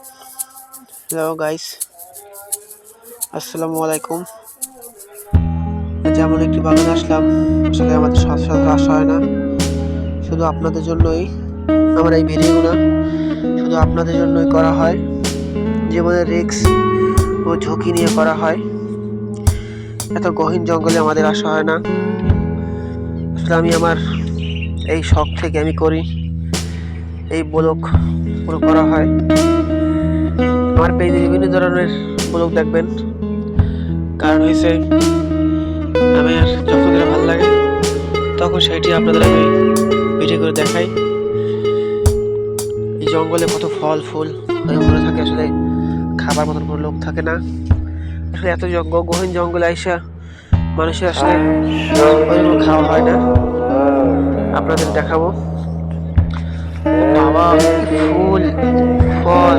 Hello guys, আসসালামু আলাইকুম। যেমন একটি বাগানে আসলাম, আসলে আমাদের সচরাচর আসা হয় না। শুধু আপনাদের জন্যই আমার এই ভিডিওগুলো শুধু আপনাদের জন্যই করা হয়। জীবনের রিস্ক ও ঝুঁকি নিয়ে করা হয়। এত গহীন জঙ্গলে আমাদের আসা হয় না। আসলে আমি আমার এই শখ থেকে আমি করি, এই ব্লগ পুরো করা হয়। আমার পেজে বিভিন্ন ধরনের ব্লগ দেখবেন, কারণ হয়েছে আমি যখন যেটা ভালো লাগে তখন সেইটি আপনাদের আমি ভিডিও করে দেখাই। এই জঙ্গলে কত ফল ফুল হয়ে ভরে থাকে, আসলে খাবার মতন কোনো লোক থাকে না। আসলে এত গহীন জঙ্গলে আইসা মানুষের আসলে ওইরকম খাওয়া হয় না। আপনাদের দেখাবো বাবা, ফুল ফল।